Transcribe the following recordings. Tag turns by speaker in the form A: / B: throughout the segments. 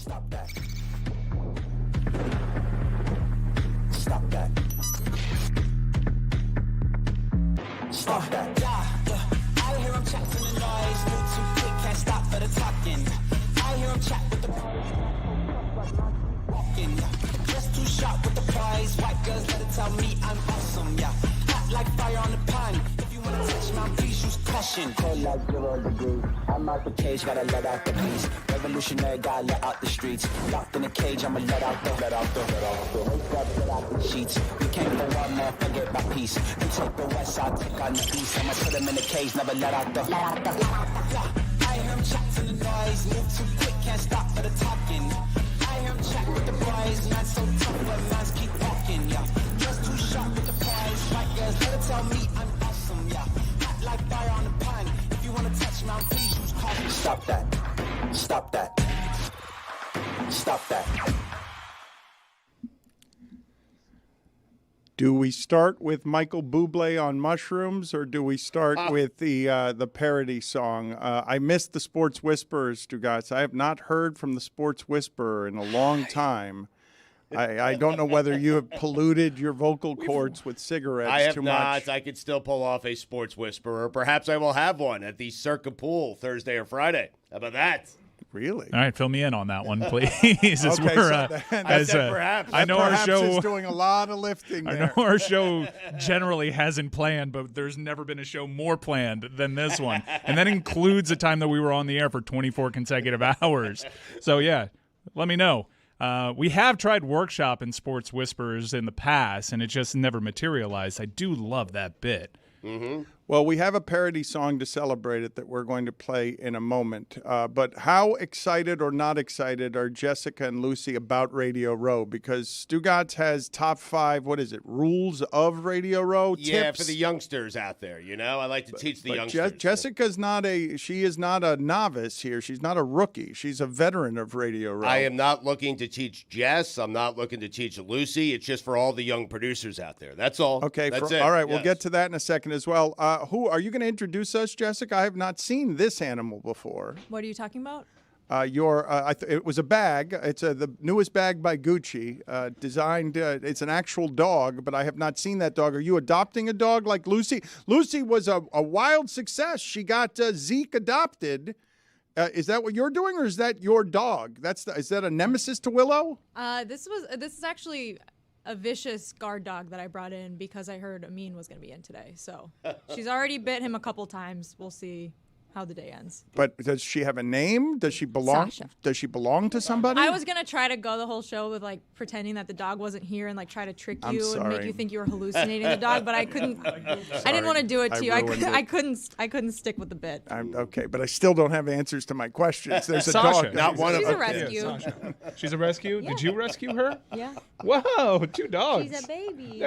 A: Stop that. Stop that. Stop that. I hear him chat to the noise. Move too quick, can't stop for the talking. I hear him chat with the walking. Just too sharp with the prize. White girls better tell me I'm awesome. Yeah, hot like fire on the pan. If you wanna touch my please use caution. Cold like 0 degrees. I'm out the cage, gotta let out the beast. Revolutionary, gotta let out the streets. Locked in a cage, I'ma let out the Wake up, let out the sheets. We came for one man, forget my peace. You take the west side, take on the east. I'ma put him in the cage, never let out the I hear him chat to the noise. Move too quick, can't stop for the talking. I hear him chat with the boys. Man so tough, but mans keep walking, yeah. Just too sharp with the prize. White girls better tell me I'm awesome, yeah. Hot like fire on the pan. If you wanna touch my please use caution. Stop that. Stop that. Stop that.
B: Do we start with Michael Bublé on mushrooms, or do we start with the parody song? I missed the Sports Whisperers, Stugotz. I have not heard from the Sports Whisperer in a long time. I don't know whether you have polluted your vocal cords with cigarettes too much.
C: I have not. I could still pull off a Sports Whisperer. Perhaps I will have one at the Circa Pool Thursday or Friday. How about that?
B: Really?
D: All right, fill me in on that one, please.
C: Perhaps.
D: I know our show
B: is doing a lot of lifting there.
D: I know our show generally hasn't planned, but there's never been a show more planned than this one. And that includes the time that we were on the air for 24 consecutive hours. So, yeah, let me know. We have tried workshop in Sports Whisperers in the past, and it just never materialized. I do love that bit.
C: Mm-hmm.
B: Well, we have a parody song to celebrate it that we're going to play in a moment. But how excited or not excited are Jessica and Lucy about Radio Row? Because Stugotz has top 5, rules of Radio Row?
C: Yeah,
B: tips?
C: for the youngsters out there, you know? I like to teach the youngsters.
B: Jessica's she is not a novice here. She's not a rookie. She's a veteran of Radio Row.
C: I am not looking to teach Jess. I'm not looking to teach Lucy. It's just for all the young producers out there. That's all.
B: Okay,
C: That's it.
B: All right,
C: yes.
B: We'll get to that in a second as well. Who are you going to introduce us, Jessica? I have not seen this animal before.
E: What are you talking about?
B: It was a bag. It's the newest bag by Gucci. Designed. It's an actual dog, but I have not seen that dog. Are you adopting a dog like Lucy? Lucy was a wild success. She got Zeke adopted. Is that what you're doing, or is that your dog? Is that a nemesis to Willow?
E: This is actually a vicious guard dog that I brought in because I heard Amin was going to be in today. So she's already bit him a couple times. We'll see how the day ends.
B: But does she have a name? Does she belong?
E: Sasha.
B: Does she belong to somebody?
E: I was going to try to go the whole show with pretending that the dog wasn't here and try to trick you and make you think you were hallucinating the dog, but I couldn't. I didn't want to do it to you. I couldn't stick with the bit.
B: Okay, but I still don't have answers to my questions. There's a
D: Sasha.
B: dog.
C: Not one of
E: She's a
C: them.
E: rescue.
D: Yeah, she's a rescue?
E: Yeah.
D: Did you rescue her?
E: Yeah.
D: Whoa, 2 dogs.
E: She's a baby.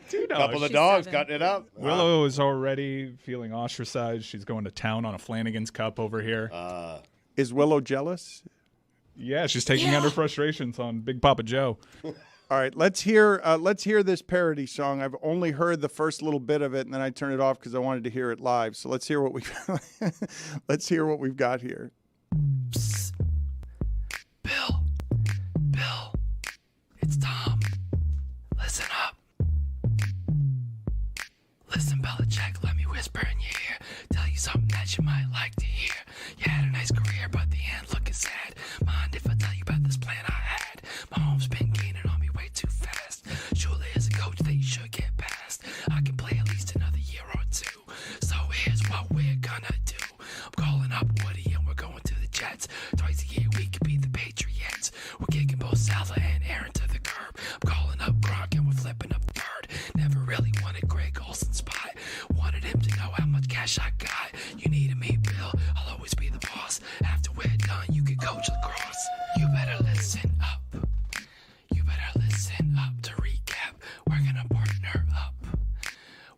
D: 2 dogs.
C: Couple of
E: She's
C: dogs
E: 7.
C: cutting it up.
D: Willow is already feeling ostracized. She's going to town on a Flanagan's Cup over here.
B: Is Willow jealous?
D: Yeah, she's taking out her frustrations on Big Papa Joe.
B: All right, let's hear this parody song. I've only heard the first little bit of it, and then I turned it off because I wanted to hear it live. So let's hear what we've got here.
F: Psst. Bill, it's Tom. Listen up. Listen, Belichick, let me whisper in your ear. Tell you something that you might like to hear. You had a nice career, but the end looking sad. Mind if I tell you about this plan I had? My home's been gaining on me way too fast. Surely as a coach that you should get past. I can play at least another year or 2. So here's what we're gonna do. I'm calling up Woody and we're going to the Jets. Twice a year we could beat the Patriots. We're kicking both Salah and Aaron to the curb. I'm calling up Gronk and we're flipping up the bird. Never really wanted Greg Olsen's spot. Wanted him to know how much cash I got. You needed me, Bill. I'll always be the boss. After we're done, you can coach lacrosse. You better listen up. You better listen up to recap. We're gonna partner up.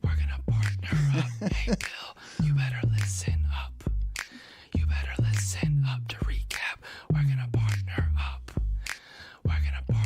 F: We're gonna partner up. Hey, Bill, you better listen up. You better listen up to recap. We're gonna partner up. We're gonna partner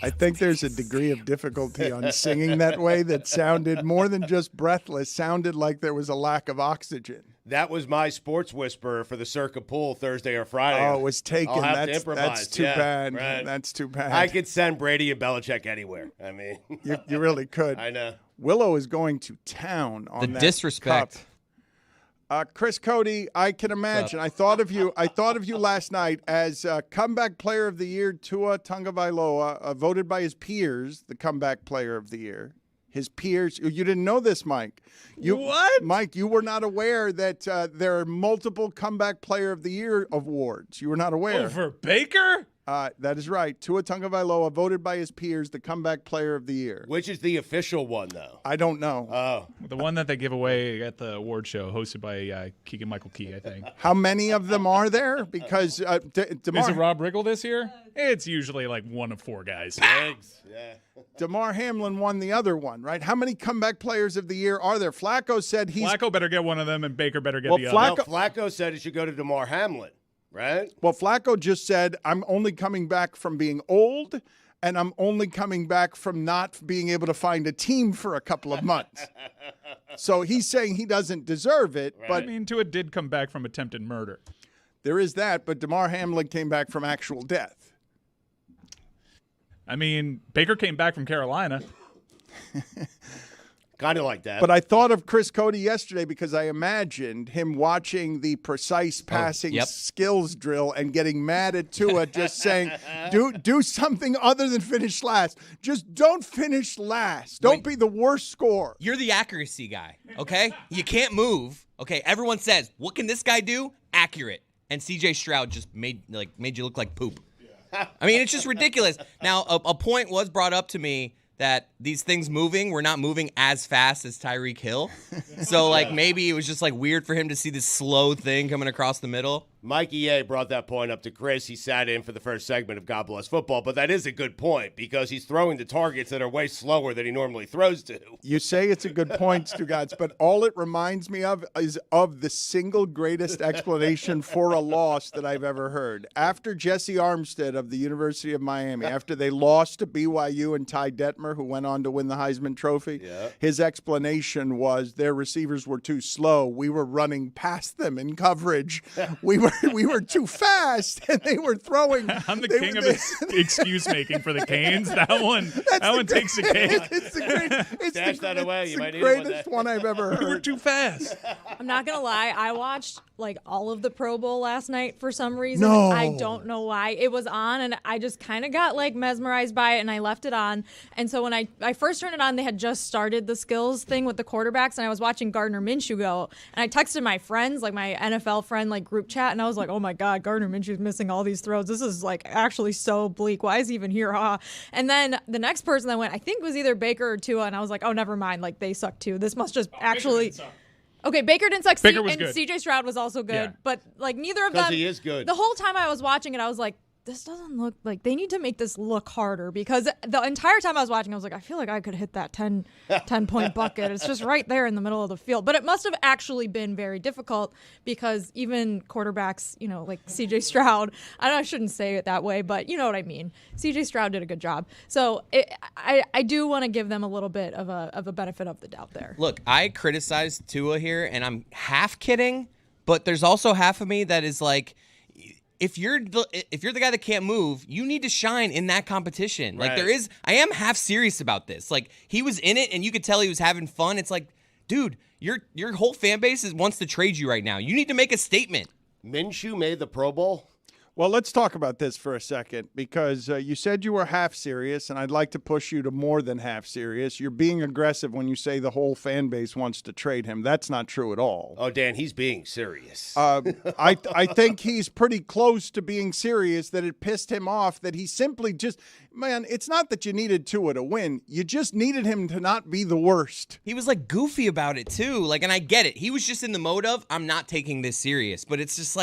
B: I think there's a degree of difficulty on singing that way that sounded more than just breathless, sounded like there was a lack of oxygen.
C: That was my sports whisperer for the Circa Pool Thursday or Friday.
B: Oh, it was taken.
C: I'll have to
B: That's
C: improvise.
B: too bad.
C: Right.
B: That's too bad.
C: I could send Brady and Belichick anywhere. I mean,
B: you really could.
C: I know.
B: Willow is going to town on
G: The
B: that
G: disrespect.
B: cup. Chris Cody, I can imagine. I thought of you last night as comeback player of the year. Tua Tagovailoa, voted by his peers the comeback player of the year. His peers. You didn't know this, Mike.
D: What?
B: Mike, you were not aware that there are multiple comeback player of the year awards. You were not aware.
D: Over Baker?
B: That is right. Tua Tagovailoa, voted by his peers the comeback player of the year.
C: Which is the official one, though?
B: I don't know.
C: Oh.
D: The one that they give away at the award show, hosted by Keegan-Michael Key, I think.
B: How many of them are there? Because DeMar,
D: Is it Rob Riggle this year? It's usually like one of four guys.
C: Eggs. Yeah.
B: DeMar Hamlin won the other one, right? How many comeback players of the year are there? Flacco said he's...
D: Flacco better get one of them, and Baker better get
B: Well,
D: the
B: Flacco-
D: other.
C: No, Flacco said it should go to DeMar Hamlin, right?
B: Well, Flacco just said, I'm only coming back from being old, and I'm only coming back from not being able to find a team for a couple of months. So he's saying he doesn't deserve it, but
D: I mean, Tua did come back from attempted murder.
B: there is that. But DeMar Hamlin came back from actual death.
D: I mean, Baker came back from Carolina.
C: Kind of like that.
B: But I thought of Chris Cody yesterday because I imagined him watching the precise passing
G: yep.
B: skills drill and getting mad at Tua, just saying, do something other than finish last. Just don't finish last. Don't be the worst scorer.
G: You're the accuracy guy, okay? You can't move. Okay, everyone says, what can this guy do? Accurate. And CJ Stroud just made you look like poop. I mean, it's just ridiculous. Now, a point was brought up to me that these things moving were not moving as fast as Tyreek Hill. So, maybe it was just, weird for him to see this slow thing coming across the middle.
C: Mikey A brought that point up to Chris. He sat in for the first segment of God Bless Football, but that is a good point because he's throwing the targets that are way slower than he normally throws to.
B: You say it's a good point, Stugotz, but all it reminds me of is of the single greatest explanation for a loss that I've ever heard. After Jesse Armstead of the University of Miami, after they lost to BYU and Ty Detmer, who went on to win the Heisman Trophy, his explanation was their receivers were too slow. We were running past them in coverage. We were too fast, and they were throwing.
D: I'm the king of excuse making for the Canes. That one takes the cake.
C: Stash that away. You might
B: the
C: need it one
B: greatest
C: day.
B: one I've ever heard.
D: We were too fast.
E: I'm not gonna lie. I watched all of the Pro Bowl last night for some reason.
B: No.
E: I don't know why. It was on, and I just kind of got mesmerized by it, and I left it on. And so when I first turned it on, they had just started the skills thing with the quarterbacks, and I was watching Gardner Minshew go. And I texted my friends, my NFL friend group chat, and I was like, "Oh my God, Gardner Minshew's missing all these throws. This is actually so bleak. Why is he even here?" And then the next person that went, I think, was either Baker or Tua, and I was like, "Oh, never mind. They suck too. This must just actually." Okay, Baker didn't suck.
D: Baker was
E: and
D: good.
E: CJ Stroud was also good,
D: Yeah.
E: but neither of them.
C: Because he is good.
E: The whole time I was watching it, I was like, this doesn't look like they need to make this look harder because the entire time I was watching, I was like, I feel like I could hit that 10-point bucket. It's just right there in the middle of the field. But it must have actually been very difficult because even quarterbacks, like CJ Stroud, I shouldn't say it that way, but you know what I mean. CJ Stroud did a good job. So I do want to give them a little bit of a benefit of the doubt there.
G: Look, I criticized Tua here, and I'm half kidding, but there's also half of me that is if you're the guy that can't move, you need to shine in that competition.
C: Right.
G: I am half serious about this. He was in it and you could tell he was having fun. It's dude, your whole fan base wants to trade you right now. You need to make a statement.
C: Minshew made the Pro Bowl?
B: Well, let's talk about this for a second because you said you were half serious, and I'd like to push you to more than half serious. You're being aggressive when you say the whole fan base wants to trade him. That's not true at all.
C: Oh, Dan, he's being serious.
B: I think he's pretty close to being serious that it pissed him off that he simply just – man, it's not that you needed Tua to win. You just needed him to not be the worst.
G: He was goofy about it too. And I get it. He was just in the mode of, I'm not taking this serious. But it's just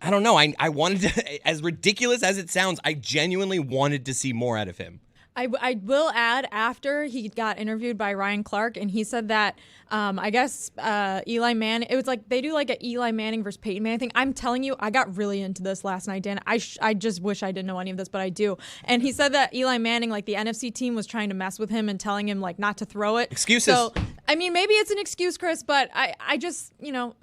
G: I don't know. I wanted to, as ridiculous as it sounds, I genuinely wanted to see more out of him.
E: I will add, after he got interviewed by Ryan Clark, and he said that I guess Eli Manning, it was like they do like an Eli Manning versus Peyton Manning thing. I'm telling you, I got really into this last night, Dan. I just wish I didn't know any of this, but I do. And he said that Eli Manning, like the NFC team was trying to mess with him and telling him like not to throw it.
G: Excuses.
E: So, I mean, maybe it's an excuse, Chris, but I just,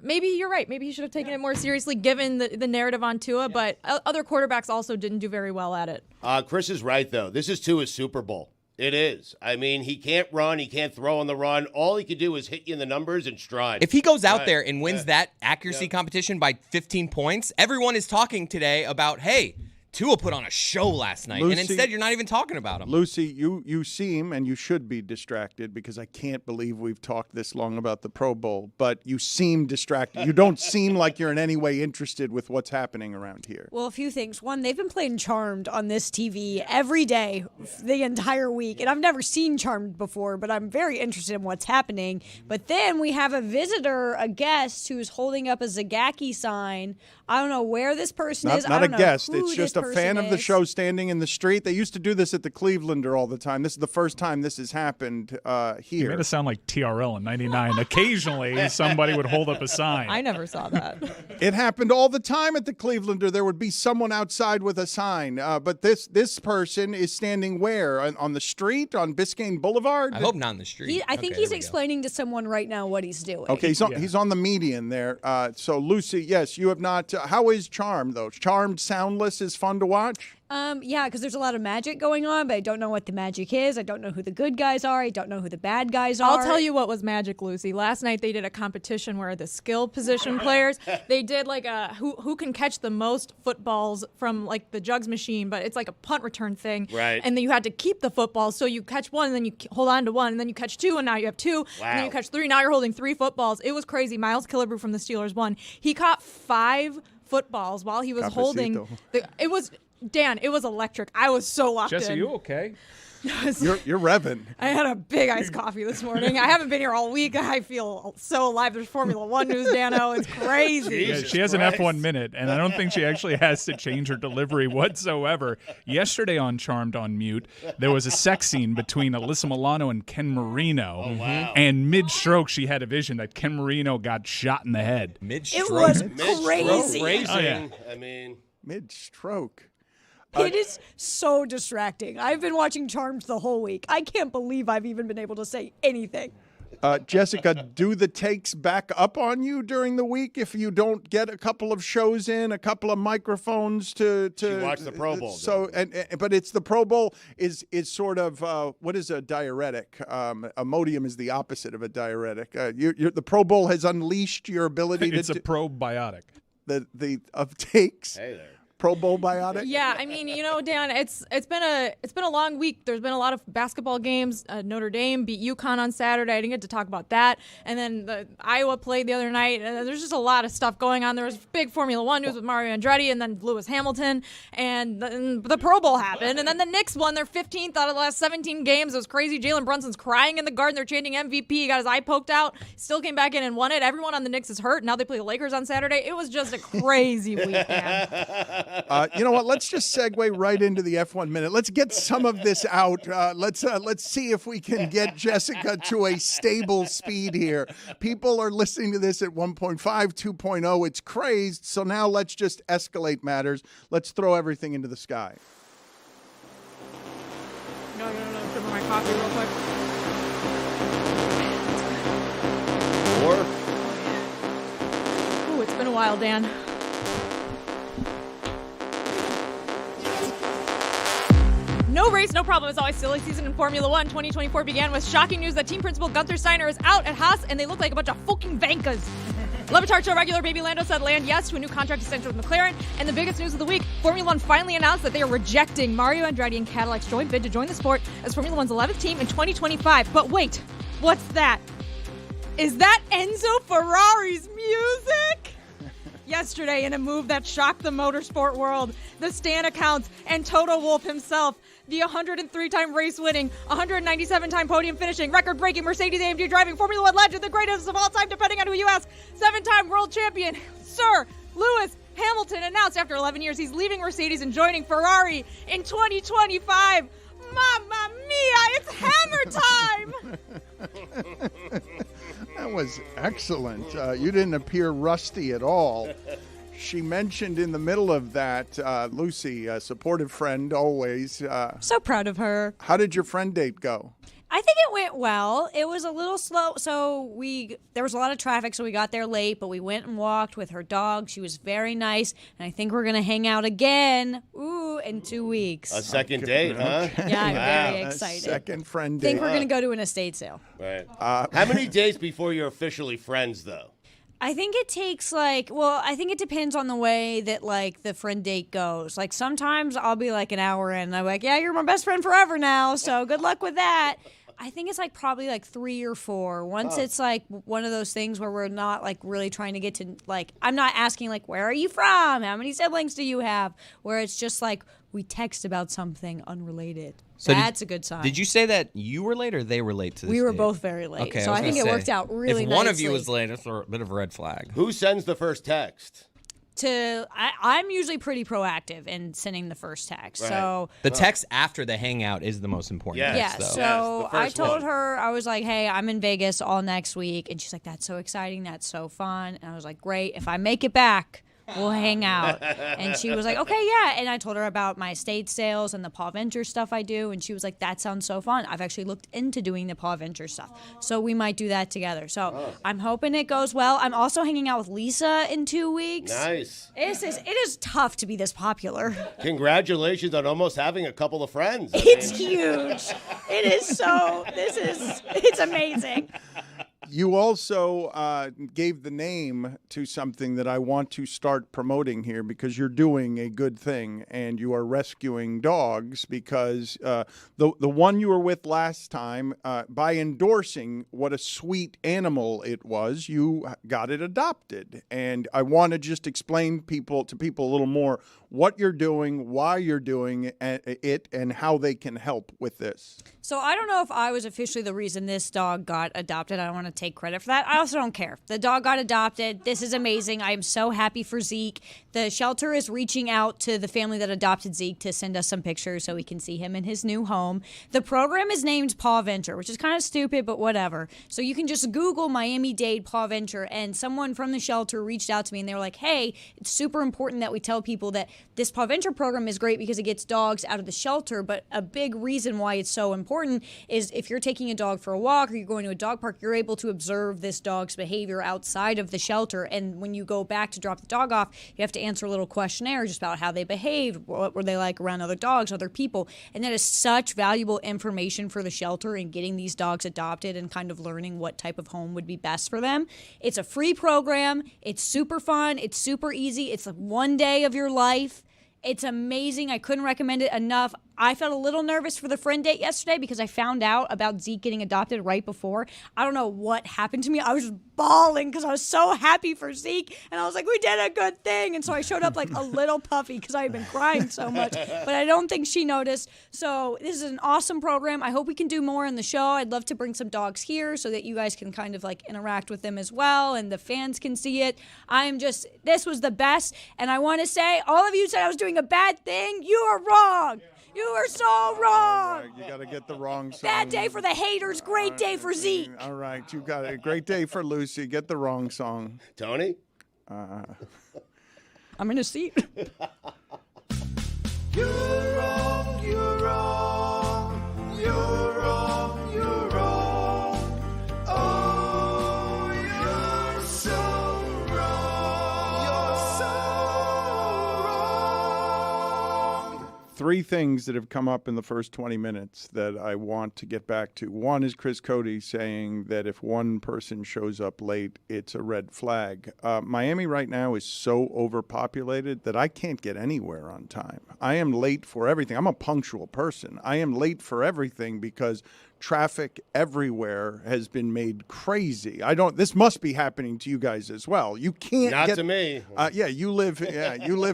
E: maybe you're right. Maybe he should have taken it more seriously given the narrative on Tua, but other quarterbacks also didn't do very well at it.
C: Chris is right, though. This is Tua's Super Bowl. It is. I mean, he can't run. He can't throw on the run. All he could do is hit you in the numbers and stride.
G: If he goes out there and wins that accuracy competition by 15 points, everyone is talking today about, hey, Tua put on a show last night,
B: Lucy,
G: and instead you're not even talking about him.
B: Lucy, you seem, and you should be distracted because I can't believe we've talked this long about the Pro Bowl, but you seem distracted. You don't seem like you're in any way interested with what's happening around here.
H: Well, a few things. One, they've been playing Charmed on this TV every day the entire week, and I've never seen Charmed before, but I'm very interested in what's happening. But then we have a visitor, a guest, who's holding up a Zagacki sign. I don't know where this person is.
B: Not
H: I
B: a
H: don't know
B: guest.
H: who
B: It's just a
H: this
B: fan
H: person
B: of the
H: is.
B: show standing in the street. They used to do this at the Clevelander all the time. This is the first time this has happened
D: You
B: here.
D: made it sound like TRL in '99. Occasionally, somebody would hold up a sign.
E: I never saw that.
B: It happened all the time at the Clevelander. There would be someone outside with a sign. But this person is standing where? On the street? On Biscayne Boulevard?
G: I hope not in the street.
H: I think
G: Okay,
H: he's
G: there we go.
H: explaining to someone right now what he's doing.
B: Okay, he's on the median there. So, Lucy, yes, you have not. How is Charmed, though? Charmed Soundless is fun to watch?
H: Yeah, because there's a lot of magic going on, but I don't know what the magic is. I don't know who the good guys are. I don't know who the bad guys are.
E: I'll tell you what was magic, Lucy. Last night they did a competition where the skill position players, they did like a who can catch the most footballs from like the jugs machine, but it's like a punt return thing.
C: Right.
E: And then you had to keep the footballs, so you catch one, and then you hold on to one, and then you catch two, and now you have two, and then you catch three. Now you're holding three footballs. It was crazy. Miles Killebrew from the Steelers won. He caught 5 footballs while he was holding. It was. Dan, it was electric. I was so locked
D: Jesse,
E: in.
D: you okay?
B: You're revving.
E: I had a big iced coffee this morning. I haven't been here all week. I feel so alive. There's Formula One news, Dano. It's crazy.
D: Yeah, she has an F1 minute, and I don't think she actually has to change her delivery whatsoever. Yesterday on Charmed on Mute, there was a sex scene between Alyssa Milano and Ken Marino.
C: Oh, wow.
D: And mid-stroke, she had a vision that Ken Marino got shot in the head.
H: It was crazy.
C: Racing.
D: Oh, yeah.
C: I mean,
B: Mid-stroke.
H: It is so distracting. I've been watching Charmed the whole week. I can't believe I've even been able to say anything.
B: Jessica, do the takes back up on you during the week if you don't get a couple of shows in, a couple of microphones to
C: watch the Pro Bowl.
B: So, but it's the Pro Bowl is sort of what is a diuretic? Imodium is the opposite of a diuretic. The Pro Bowl has unleashed your ability
D: It's
B: to
D: a probiotic.
B: the of takes.
C: hey there.
B: Pro Bowl biotic.
E: Yeah, I mean, Dan, it's been a long week. There's been a lot of basketball games. Notre Dame beat UConn on Saturday. I didn't get to talk about that. And then Iowa played the other night. There's just a lot of stuff going on. There was big Formula One news with Mario Andretti and then Lewis Hamilton. And the Pro Bowl happened. And then the Knicks won their 15th out of the last 17 games. It was crazy. Jalen Brunson's crying in the garden. They're chanting MVP. He got his eye poked out. Still came back in and won it. Everyone on the Knicks is hurt. Now they play the Lakers on Saturday. It was just a crazy week, man.
B: You know what? Let's just segue right into the F1 minute. Let's get some of this out. Let's see if we can get Jessica to a stable speed here. People are listening to this at 1.5, 2.0. It's crazed. So now let's just escalate matters. Let's throw everything into the sky.
E: No. Sip of my coffee real quick. Ooh, it's been a while, Dan. No race, no problem. It's always silly season in Formula One. 2024 began with shocking news that team principal Gunther Steiner is out at Haas, and they look like a bunch of fucking vankas. Le Batard Show regular Baby Lando said land yes to a new contract extension with McLaren. And the biggest news of the week, Formula One finally announced that they are rejecting Mario Andretti and Cadillac's joint bid to join the sport as Formula One's 11th team in 2025. But wait, what's that? Is that Enzo Ferrari's music? Yesterday, in a move that shocked the motorsport world, the Stan accounts and Toto Wolff himself, the 103-time race-winning, 197-time podium finishing, record-breaking Mercedes-AMG driving Formula One legend, the greatest of all time, depending on who you ask, 7-time world champion, Sir Lewis Hamilton announced after 11 years he's leaving Mercedes and joining Ferrari in 2025.
H: Mamma mia, it's hammer time!
B: That was excellent. You didn't appear rusty at all. She mentioned in the middle of that, Lucy, a supportive friend always.
H: So proud of her.
B: How did your friend date go?
H: I think it went well. It was a little slow. So there was a lot of traffic, so we got there late, but we went and walked with her dog. She was very nice, and I think we're going to hang out again, in 2 weeks.
C: A second date, huh?
H: Yeah, I'm very
B: A
H: excited.
B: second friend
H: I
B: date.
H: think we're going to go to an estate sale.
C: Right. How many days before you're officially friends, though?
H: I think it takes I think it depends on the way that the friend date goes. Like sometimes I'll be an hour in and I'm like, yeah, you're my best friend forever now. So good luck with that. I think it's probably 3 or 4. Once it's one of those things where we're not really trying to get to I'm not asking where are you from? How many siblings do you have? Where it's just we text about something unrelated.
G: So
H: that's a good sign.
G: Did you say that you were late or they were late to this
H: We were
G: date?
H: both very late.
G: Okay,
H: so I think it worked out really
G: if
H: nicely.
G: one of you was late, it's a bit of a red flag.
C: Who sends the first text?
H: I'm usually pretty proactive in sending the first text.
C: Right.
H: So
G: The text after the hangout is the most important.
C: Yes.
G: text,
H: yeah,
G: though.
H: so
C: Yes, the
H: I
C: first
H: told
C: one.
H: her, I was like, hey, I'm in Vegas all next week. And she's like, that's so exciting. That's so fun. And I was like, great. If I make it back, we'll hang out. And she was like, okay, yeah. And I told her about my estate sales and the Paw Venture stuff I do. And she was like, that sounds so fun. I've actually looked into doing the Paw Venture stuff. So we might do that together. So I'm hoping it goes well. I'm also hanging out with Lisa in 2 weeks.
C: Nice.
H: It is tough to be this popular.
C: Congratulations on almost having a couple of friends.
H: It's huge. It is it's amazing.
B: You also gave the name to something that I want to start promoting here because you're doing a good thing and you are rescuing dogs because the one you were with last time, by endorsing what a sweet animal it was, you got it adopted. And I want to just explain to people a little more what you're doing, why you're doing it, and how they can help with this.
H: So I don't know if I was officially the reason this dog got adopted. I don't want to take credit for that. I also don't care. The dog got adopted. This is amazing. I am so happy for Zeke. The shelter is reaching out to the family that adopted Zeke to send us some pictures so we can see him in his new home. The program is named Paw Venture, which is kind of stupid, but whatever. So you can just Google Miami-Dade Paw Venture, and someone from the shelter reached out to me, and they were like, hey, it's super important that we tell people that this Paw Venture program is great because it gets dogs out of the shelter, but a big reason why it's so important is if you're taking a dog for a walk or you're going to a dog park, you're able to observe this dog's behavior outside of the shelter. And when you go back to drop the dog off, you have to answer a little questionnaire just about how they behaved, what were they like around other dogs, other people. And that is such valuable information for the shelter in getting these dogs adopted and kind of learning what type of home would be best for them. It's a free program. It's super fun. It's super easy. It's like 1 day of your life. It's amazing. I couldn't recommend it enough. I felt a little nervous for the friend date yesterday because I found out about Zeke getting adopted right before. I don't know what happened to me. I was just bawling because I was so happy for Zeke. And I was like, we did a good thing. And so I showed up like a little puffy because I had been crying so much. But I don't think she noticed. So this is an awesome program. I hope we can do more in the show. I'd love to bring some dogs here so that you guys can kind of like interact with them as well and the fans can see it. This was the best. And I want to say, all of you said I was doing a bad thing. You are wrong. You are so wrong.
B: You got to get the wrong song.
H: Bad day for the haters, great day for Zeke.
B: All right, you got it. Great day for Lucy. Get the wrong song.
C: Tony?
H: I'm in a seat.
A: You're wrong, you're wrong, you're wrong, you're wrong. Oh, you're so wrong. You're so wrong.
B: 3 things that have come up in the first 20 minutes that I want to get back to. One is Chris Cody saying that if one person shows up late, it's a red flag. Miami right now is so overpopulated that I can't get anywhere on time. I am late for everything. I'm a punctual person. I am late for everything because traffic everywhere has been made crazy. This must be happening to you guys as well. You can't
C: Not
B: get
C: to me.
B: you live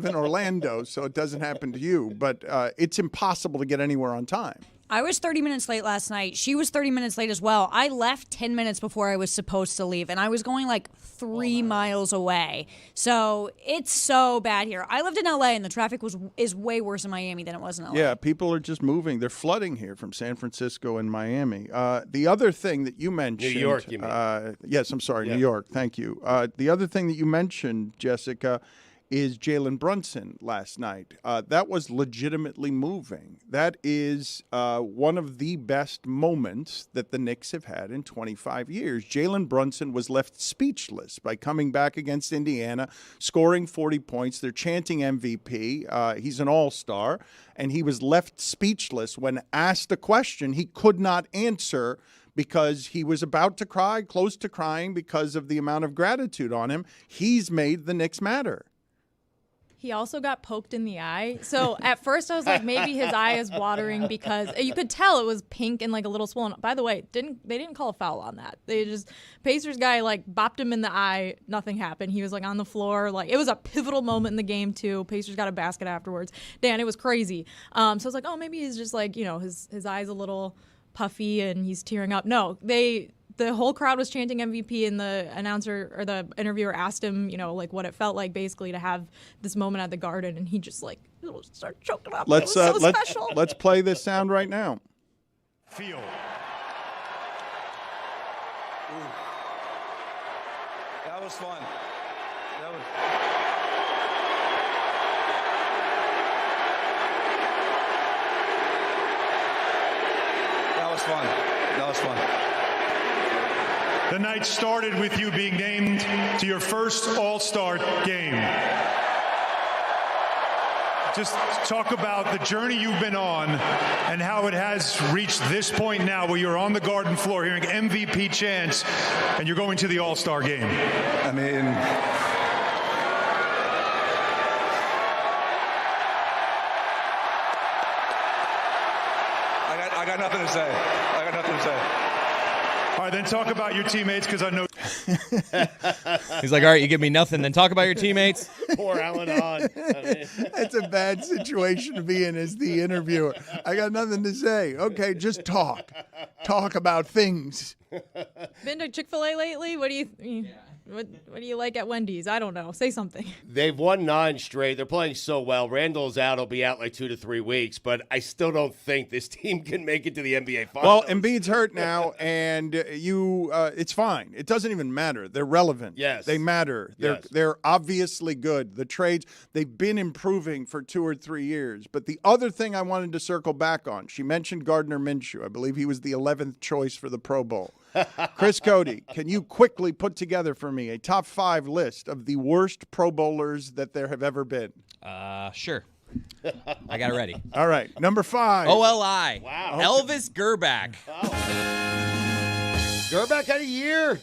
B: in Orlando, so it doesn't happen to you, but it's impossible to get anywhere on time.
H: I was 30 minutes late last night. She was 30 minutes late as well. I left 10 minutes before I was supposed to leave, and I was going like 3 miles away. So it's so bad here. I lived in LA, and the traffic is way worse in Miami than it was in LA.
B: Yeah, people are just moving. They're flooding here from San Francisco and Miami. The other thing that you mentioned,
C: New York, you mean?
B: Yes, I'm sorry, New York. Thank you. The other thing that you mentioned, Jessica, is Jalen Brunson last night. That was legitimately moving. That is one of the best moments that the Knicks have had in 25 years. Jalen Brunson was left speechless by coming back against Indiana, scoring 40 points. They're chanting MVP. He's an all-star. And he was left speechless when asked a question he could not answer because he was about to cry, close to crying because of the amount of gratitude on him. He's made the Knicks matter.
E: He also got poked in the eye. So at first I was like, maybe his eye is watering because you could tell it was pink and like a little swollen. By the way, they didn't call a foul on that. Pacers guy like bopped him in the eye. Nothing happened. He was like on the floor. Like it was a pivotal moment in the game too. Pacers got a basket afterwards. Dan, it was crazy. So I was like, oh, maybe he's just like, his eye's a little puffy and he's tearing up. No, the whole crowd was chanting MVP, and the announcer or the interviewer asked him, like what it felt like basically to have this moment at the Garden, and he just like started choking up.
B: Let's
E: special.
B: Let's play this sound right now.
I: Feel.
J: That was fun. That was fun.
I: The night started with you being named to your first All-Star game. Just talk about the journey you've been on and how it has reached this point now where you're on the Garden floor hearing MVP chants and you're going to the All-Star game.
J: I mean, I got nothing to say.
I: All right, then talk about your teammates because I know.
G: He's like, all right, you give me nothing, then talk about your teammates.
C: Poor Alan Hahn.
B: That's a bad situation to be in as the interviewer. I got nothing to say. Okay, just talk. Talk about things.
E: Been to Chick-fil-A lately? What do you like at Wendy's? I don't know. Say something.
C: They've won 9 straight. They're playing so well. Randall's out. He'll be out like 2 to 3 weeks. But I still don't think this team can make it to the NBA Finals.
B: Well, Embiid's hurt now, and it's fine. It doesn't even matter. They're relevant.
C: Yes.
B: They matter. They're obviously good. The trades, they've been improving for 2 or 3 years. But the other thing I wanted to circle back on, she mentioned Gardner Minshew. I believe he was the 11th choice for the Pro Bowl. Chris Cody, can you quickly put together for me a top 5 list of the worst Pro Bowlers that there have ever been?
G: Sure. I got it ready.
B: All right. Number 5.
G: OLI.
C: Wow.
G: Elvis Gerback.
C: Gerback had a year.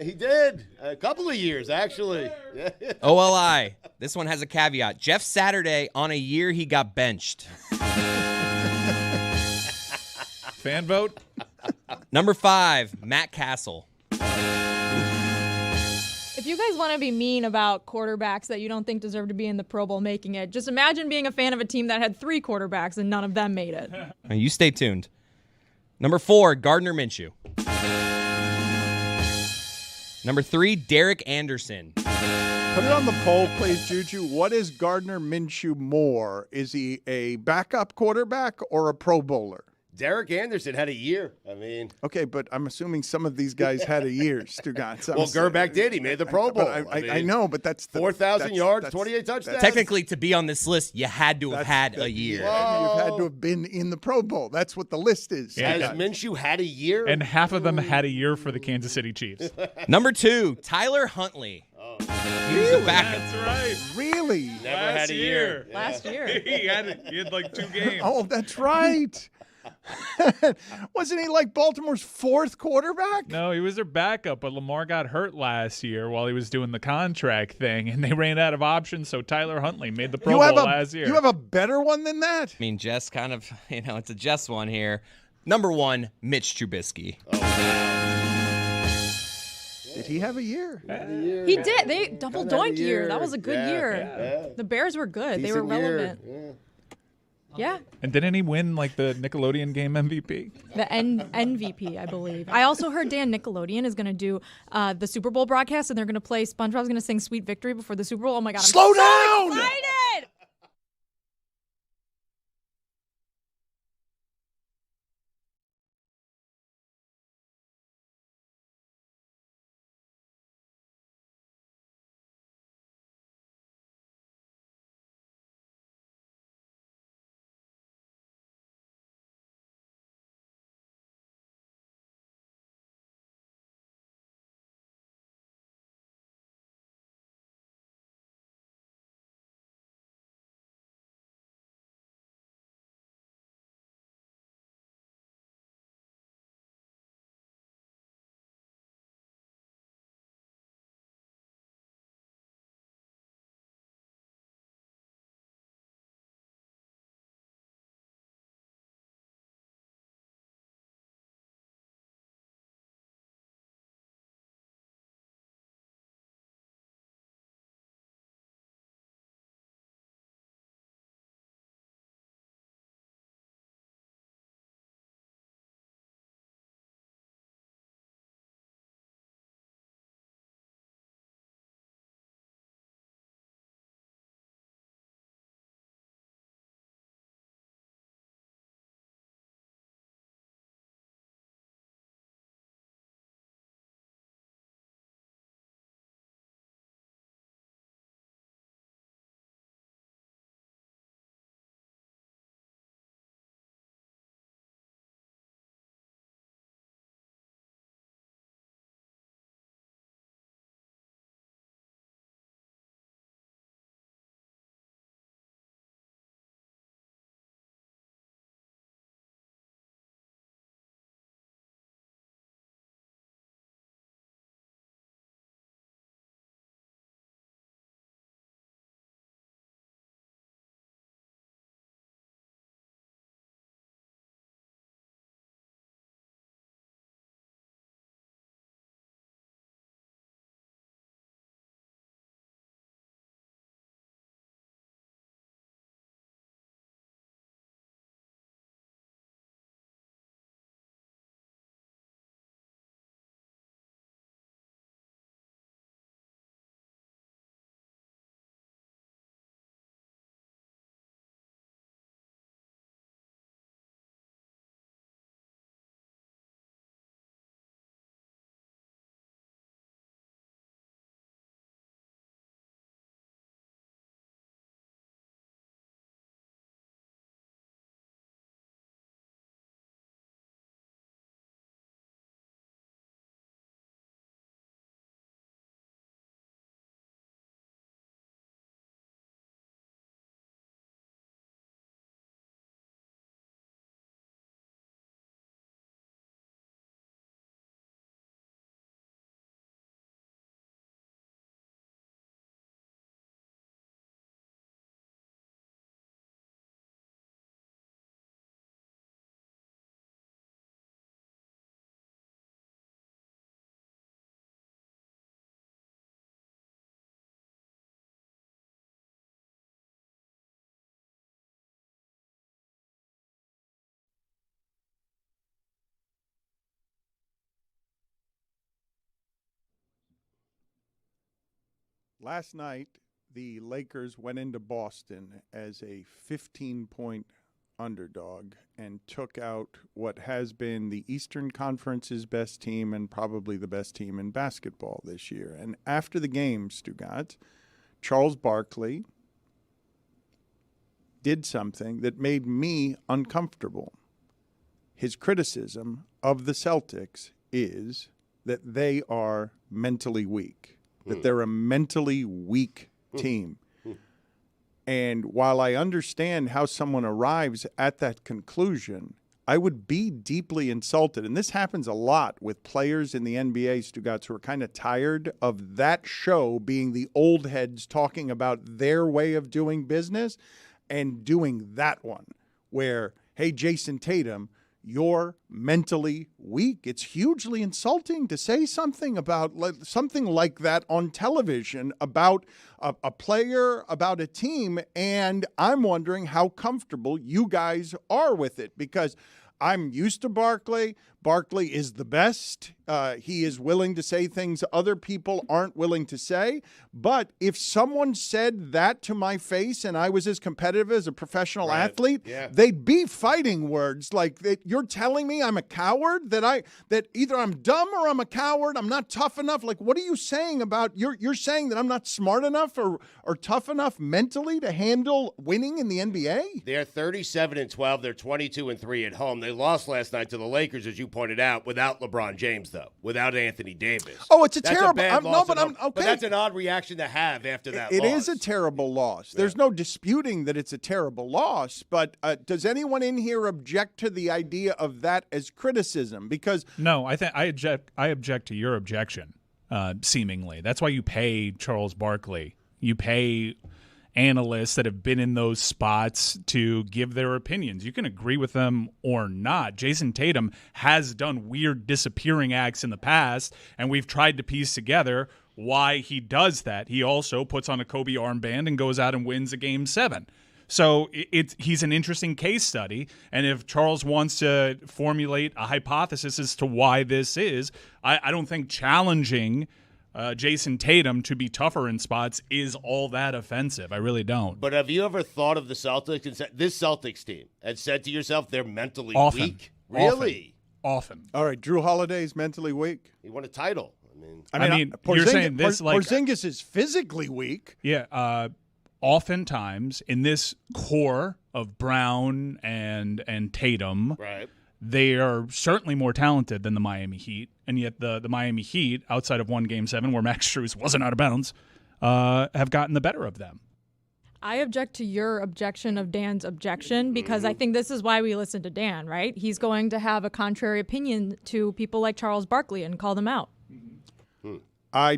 C: He did. A couple of years, actually.
G: OLI. This one has a caveat. Jeff Saturday, on a year he got benched.
D: Fan vote?
G: Number 5, Matt Castle.
E: If you guys want to be mean about quarterbacks that you don't think deserve to be in the Pro Bowl making it, just imagine being a fan of a team that had 3 quarterbacks and none of them made it.
G: You stay tuned. Number 4, Gardner Minshew. Number 3, Derek Anderson.
B: Put it on the poll, please, Juju. What is Gardner Minshew more? Is he a backup quarterback or a Pro Bowler?
C: Derek Anderson had a year. I mean.
B: Okay, but I'm assuming some of these guys had a year, Stugotz.
C: Well, Gerback did. He made the Pro Bowl.
B: I know, but that's
C: 4,000 yards, 28 touchdowns.
G: Technically, to be on this list, you had to have had a year.
B: You've had to have been in the Pro Bowl. That's what the list is.
C: Has Minshew had a year?
D: And half of them had a year for the Kansas City Chiefs.
G: Number 2, Tyler Huntley. He was a backup.
D: That's right.
B: Really?
C: Never had a year.
E: Last year.
D: He had like 2 games.
B: Oh, that's right. Wasn't he like Baltimore's 4th quarterback?
D: No, he was their backup, but Lamar got hurt last year while he was doing the contract thing, and they ran out of options, so Tyler Huntley made the Pro Bowl last year.
B: You have a better one than that?
G: I mean, Jess kind of, it's a Jess one here. Number 1, Mitch Trubisky.
C: Oh, wow.
B: Did he have a year?
E: He did. They double doink year. That was a good year.
C: Yeah.
E: The Bears were good. They were relevant. Yeah,
D: And didn't he win like the Nickelodeon game MVP?
E: the NVP, I believe. I also heard Dan Nickelodeon is going to do the Super Bowl broadcast, and they're going to play. SpongeBob's going to sing "Sweet Victory" before the Super Bowl. Oh my God! I'm
B: Slow
E: so
B: down!
E: excited!
B: Last night, the Lakers went into Boston as a 15-point underdog and took out what has been the Eastern Conference's best team and probably the best team in basketball this year. And after the game, Stugotz, Charles Barkley did something that made me uncomfortable. His criticism of the Celtics is that they are mentally weak, that they're a mentally weak team. And while I understand how someone arrives at that conclusion, I would be deeply insulted. And this happens a lot with players in the NBA, Stugotz, who are kind of tired of that show being the old heads talking about their way of doing business and doing that one where, hey, Jason Tatum, you're mentally weak. It's hugely insulting to say something about something like that on television about a player, about a team, and I'm wondering how comfortable you guys are with it, because I'm used to Barkley. Barkley is the best. He is willing to say things other people aren't willing to say. But if someone said that to my face and I was as competitive as a professional athlete, they'd be fighting words like that. You're telling me I'm a coward, that either I'm dumb or I'm a coward. I'm not tough enough. Like, what are you saying about you're saying that I'm not smart enough or tough enough mentally to handle winning in the NBA?
C: They're 37-12. They're 22-3 at home. They lost last night to the Lakers, as you pointed out, without LeBron James, though, without Anthony Davis.
B: Oh, it's a
C: That's
B: terrible.
C: A bad loss
B: okay.
C: But that's an odd reaction to have after that
B: It
C: loss.
B: is a terrible loss. There's no disputing that it's a terrible loss. But does anyone in here object to the idea of that as criticism? Because
D: no, I object to your objection. Seemingly, that's why you pay Charles Barkley. You pay analysts that have been in those spots to give their opinions. You can agree with them or not. Jason Tatum has done weird disappearing acts in the past, and we've tried to piece together why he does that. He also puts on a Kobe armband and goes out and wins a Game 7. So he's an interesting case study, and if Charles wants to formulate a hypothesis as to why this is, I don't think challenging Jason Tatum to be tougher in spots is all that offensive. I really don't.
C: But have you ever thought of the Celtics and said, this Celtics team, and said to yourself, they're mentally
D: Often.
C: weak? Really?
D: Often.
B: All right, Drew Holiday's mentally weak.
C: He won a title.
D: I mean,
B: Porzingis,
D: you're saying this like
B: Porzingis is physically weak.
D: Yeah. Oftentimes in this core of Brown and Tatum,
C: right,
D: they are certainly more talented than the Miami Heat, and yet the Miami Heat, outside of one Game 7 where Max Strus wasn't out of bounds, have gotten the better of them.
E: I object to your objection of Dan's objection because I think this is why we listen to Dan, right? He's going to have a contrary opinion to people like Charles Barkley and call them out.
B: I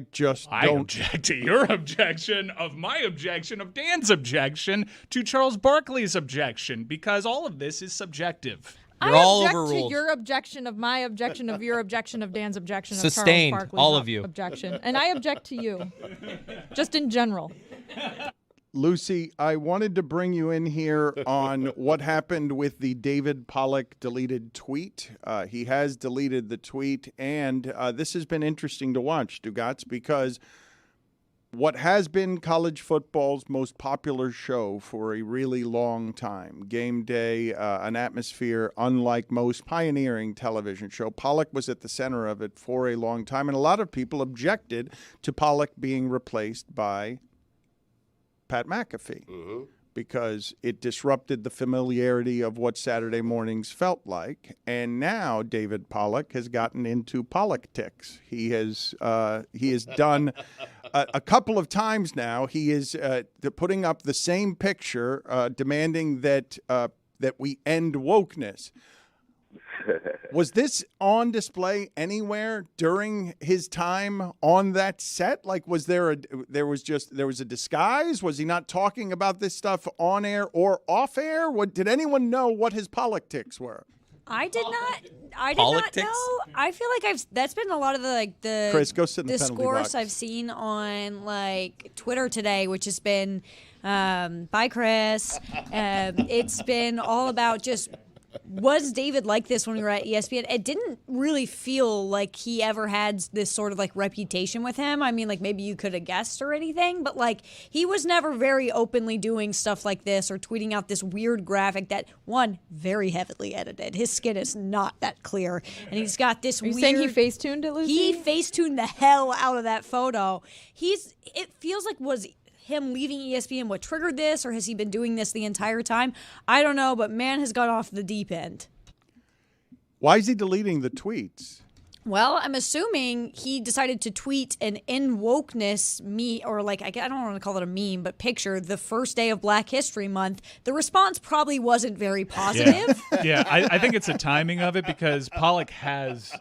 D: object to your objection of my objection of Dan's objection to Charles Barkley's objection, because all of this is subjective.
G: You're all
E: object
G: overruled.
E: to your objection of my objection of your objection of Dan's objection
G: Sustained,
E: of Charles Barkley's
G: all of you.
E: objection. And I object to you, just in general.
B: Lucy, I wanted to bring you in here on what happened with the David Pollock deleted tweet. He has deleted the tweet, and this has been interesting to watch, Stugotz, because what has been college football's most popular show for a really long time, Game Day, an atmosphere unlike most, pioneering television show. Pollock was at the center of it for a long time, and a lot of people objected to Pollock being replaced by Pat McAfee because it disrupted the familiarity of what Saturday mornings felt like. And now David Pollock has gotten into politics. He has done a couple of times now. He is putting up the same picture, demanding that we end wokeness. Was this on display anywhere during his time on that set? Like, was there was a disguise? Was he not talking about this stuff on air or off air? Did anyone know what his politics were?
H: I did not
G: Politics?
H: know. I feel like that's been a lot of the
B: Chris, go sit in the penalty
H: discourse
B: box.
H: I've seen on like Twitter today, which has been bye Chris. It's been all about just, was David like this when we were at ESPN? It didn't really feel like he ever had this sort of like reputation with him. I mean, like maybe you could have guessed or anything, but like he was never very openly doing stuff like this or tweeting out this weird graphic that, one, very heavily edited. His skin is not that clear, and he's got this
E: Are you
H: weird.
E: saying he Facetuned it, Lucy?
H: He Facetuned the hell out of that photo. It feels like was him leaving ESPN what triggered this, or has he been doing this the entire time? I don't know, but man has gone off the deep end.
B: Why is he deleting the tweets?
H: Well, I'm assuming he decided to tweet an in wokeness or like, I don't want to call it a meme, but picture the first day of Black History Month. The response probably wasn't very positive.
D: Yeah, I think it's the timing of it, because Pollock has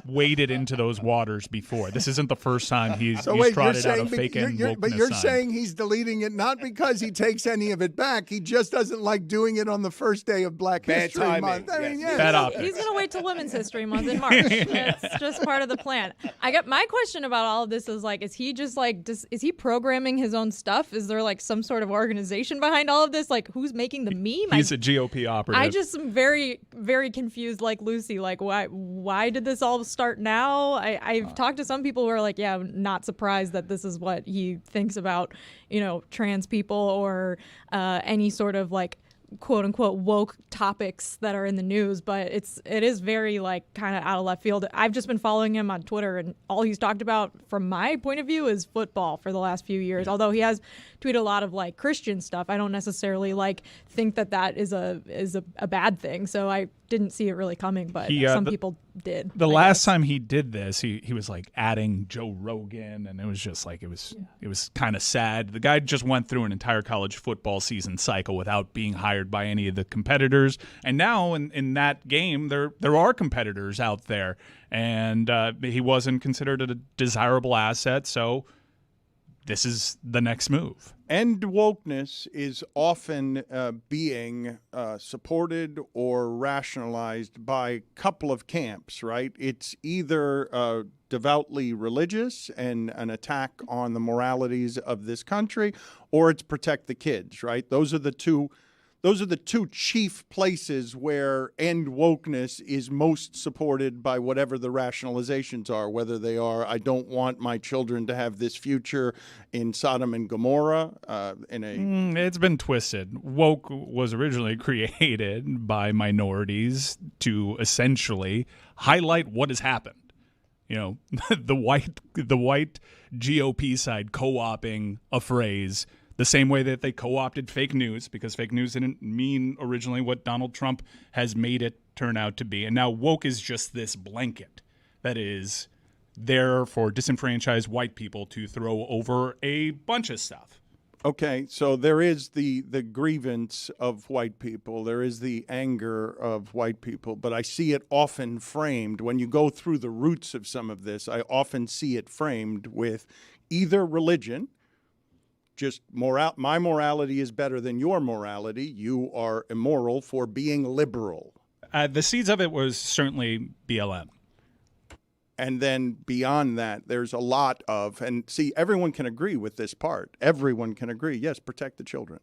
D: waded into those waters before. This isn't the first time he's
B: wait,
D: trotted out a fake wokeness
B: but you're
D: sign.
B: saying he's deleting it not because he takes any of it back. He just doesn't like doing it on the first day of Black History
C: timing.
B: Month. I mean,
C: Yes.
B: yeah.
D: Bad optics.
E: He's gonna wait till Women's History Month in March. It's just part of the plan. I got my question about all of this is like, is he just like, is he programming his own stuff? Is there like some sort of organization behind all of this? Like, who's making the meme?
D: He's a GOP operative.
E: I just am very, very confused, like Lucy. Like, why did this all start now? I've talked to some people who are like, yeah, I'm not surprised that this is what he thinks about, trans people or any sort of like quote unquote woke topics that are in the news, but it is very like kind of out of left field. I've just been following him on Twitter, and all he's talked about from my point of view is football for the last few years. Although he has tweeted a lot of like Christian stuff, I don't necessarily like think that is a bad thing. So I didn't see it really coming, but some people did.
D: The last time he did this, he was like adding Joe Rogan, and it was just like it was kind of sad. The guy just went through an entire college football season cycle without being hired by any of the competitors, and now in that game there are competitors out there, and he wasn't considered a desirable asset, so this is the next move.
B: End wokeness is often being supported or rationalized by a couple of camps, right? It's either devoutly religious and an attack on the moralities of this country, or it's protect the kids, right? Those are the two chief places where end wokeness is most supported by whatever the rationalizations are, whether they are, I don't want my children to have this future in Sodom and Gomorrah.
D: It's been twisted. Woke was originally created by minorities to essentially highlight what has happened. The white GOP side co-opting a phrase the same way that they co-opted fake news, because fake news didn't mean originally what Donald Trump has made it turn out to be. And now woke is just this blanket that is there for disenfranchised white people to throw over a bunch of stuff.
B: Okay, so there is the grievance of white people. There is the anger of white people. But I see it often framed, when you go through the roots of some of this, I often see it framed with either religion, just my morality is better than your morality. You are immoral for being liberal.
D: The seeds of it was certainly BLM.
B: And then beyond that, there's a lot of, and see, everyone can agree with this part. Everyone can agree, yes, protect the children.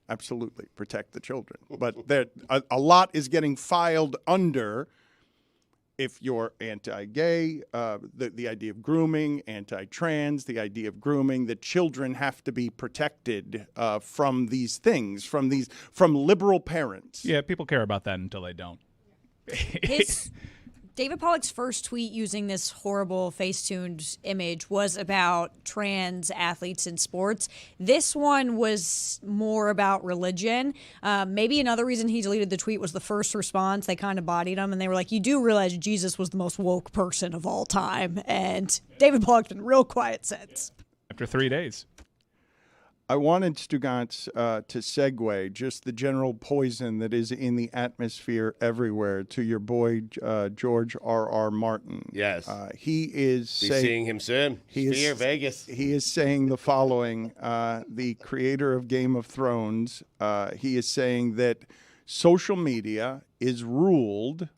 B: Absolutely, protect the children. But there, a lot is getting filed under, if you're anti-gay, the idea of grooming, anti-trans, the idea of grooming, that children have to be protected from these things, from liberal parents.
D: Yeah, people care about that until they don't.
H: David Pollock's first tweet using this horrible Facetuned image was about trans athletes in sports. This one was more about religion. Maybe another reason he deleted the tweet was the first response. They kind of bodied him, and they were like, you do realize Jesus was the most woke person of all time. And David Pollock's been real quiet since.
D: After 3 days.
B: I wanted Stugotz to segue just the general poison that is in the atmosphere everywhere to your boy George R.R. Martin.
C: Yes.
B: He is
C: seeing him soon. Sphere, Vegas.
B: He is saying the following. The creator of Game of Thrones, he is saying that social media is ruled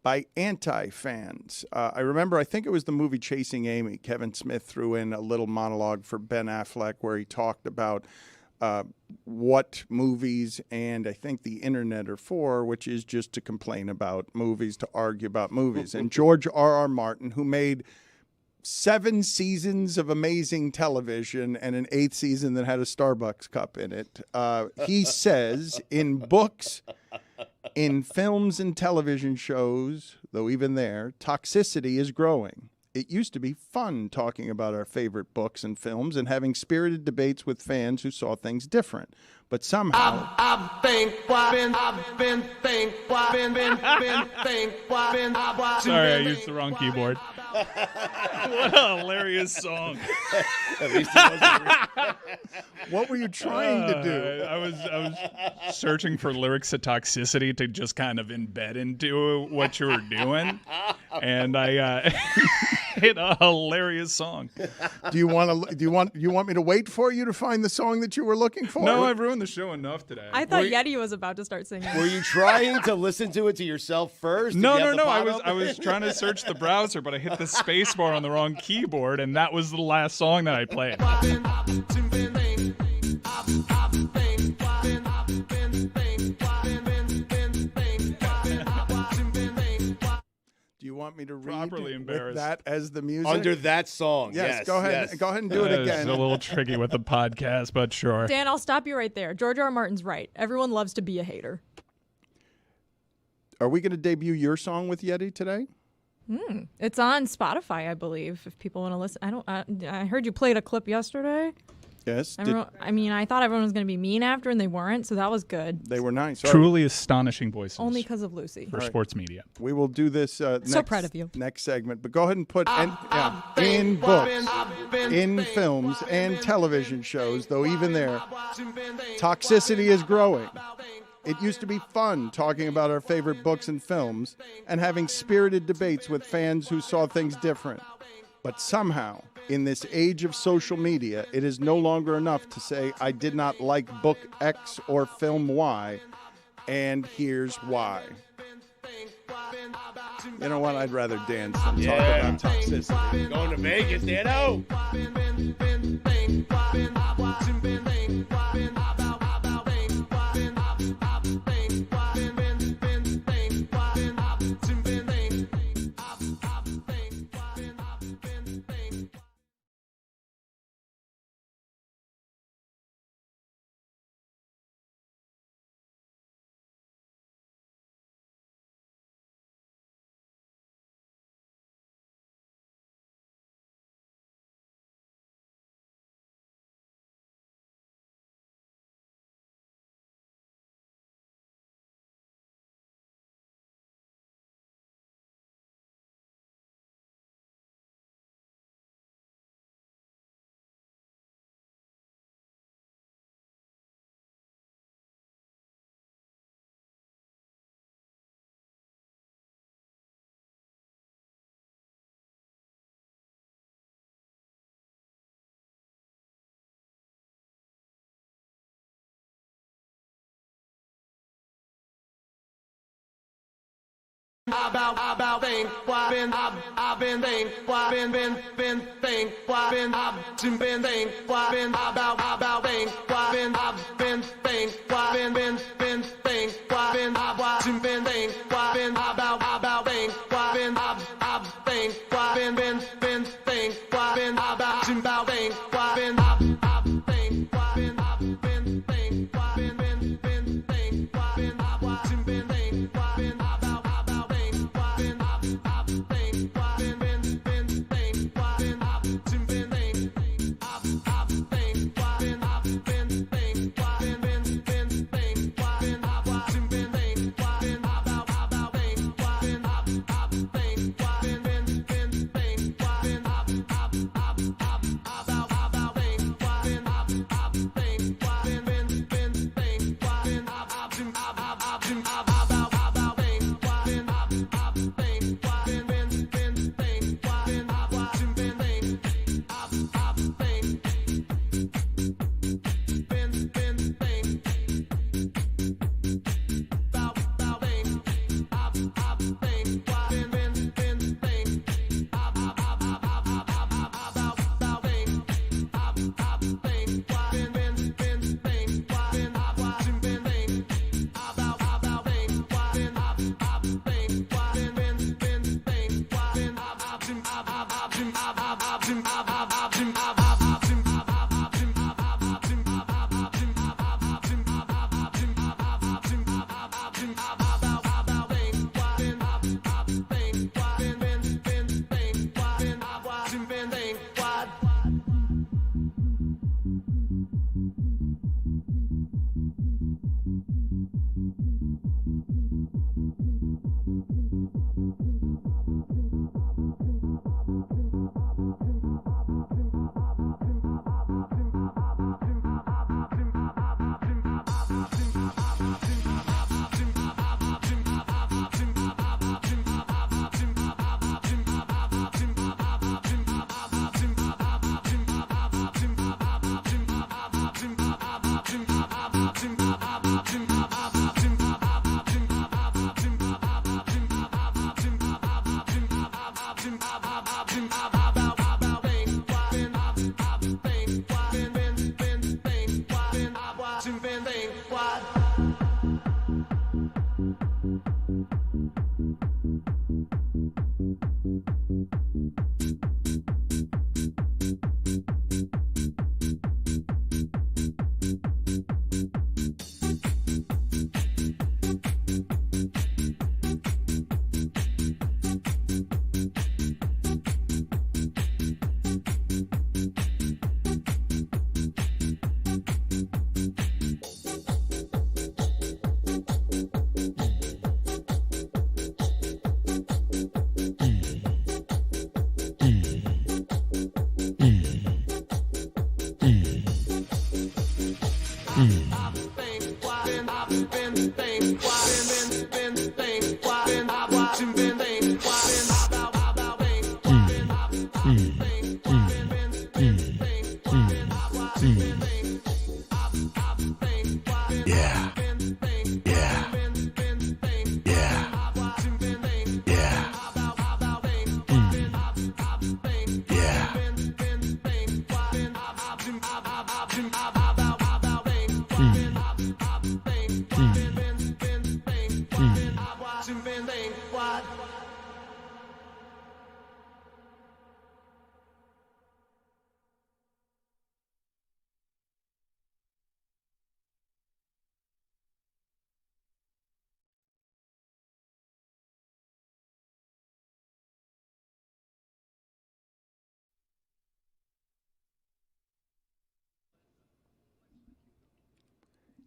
B: by anti-fans. I remember, I think it was the movie Chasing Amy. Kevin Smith threw in a little monologue for Ben Affleck where he talked about what movies and I think the internet are for, which is just to complain about movies, to argue about movies. And George R.R. Martin, who made 7 seasons of amazing television and an 8th season that had a Starbucks cup in it, he says in books, in films and television shows, though even there, toxicity is growing. It used to be fun talking about our favorite books and films and having spirited debates with fans who saw things different. But somehow...
D: Sorry, I used the wrong keyboard. What a hilarious song.
C: At least it wasn't.
B: What were you trying to do?
D: I was searching for lyrics of toxicity to just kind of embed into what you were doing, and I hit a hilarious song.
B: Do you want me to wait for you to find the song that you were looking for?
D: No, I've ruined the show enough today.
E: I thought Yeti was about to start singing.
C: Were you trying to listen to it to yourself first? Did you have the pop-up?
D: I was trying to search the browser, but I hit the space bar on the wrong keyboard, and that was the last song that I played.
B: Do you want me to read
D: Properly
B: with
D: embarrassed.
B: that as the music?
C: Under that song.
B: Yes, go ahead.
C: Yes.
B: Go ahead and do it again.
D: It's a little tricky with the podcast, but sure.
E: Dan, I'll stop you right there. George R. R. Martin's right. Everyone loves to be a hater.
B: Are we going to debut your song with Yeti today?
E: It's on Spotify, I believe, if people want to listen. I heard you played a clip yesterday.
B: Yes.
E: I thought everyone was going to be mean after, and they weren't, so that was good.
B: They were nice.
D: Truly astonishing voices.
E: Only because of Lucy.
D: for sports media.
B: We will do this
E: proud of you.
B: Next segment. But go ahead and put in books, in films, and television shows, though even there, toxicity is growing. It used to be fun talking about our favorite books and films and having spirited debates with fans who saw things different. But somehow, in this age of social media, it is no longer enough to say, I did not like book X or film Y, and here's why. You know what? I'd rather dance than talk about toxicity.
C: Going to Vegas, Dano.
A: I've been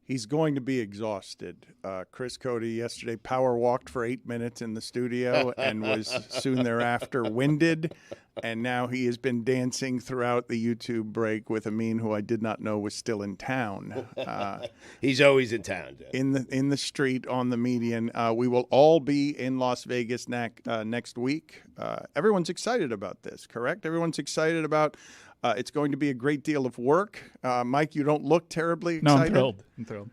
B: He's going to be exhausted. Chris Cody yesterday power walked for 8 minutes in the studio and was soon thereafter winded. And now he has been dancing throughout the YouTube break with Amin, who I did not know was still in town.
C: He's always in town. Dan.
B: In the street on the median. We will all be in Las Vegas next week. Everyone's excited about this, correct? Everyone's excited about. It's going to be a great deal of work. Mike, you don't look terribly excited.
D: No, I'm thrilled.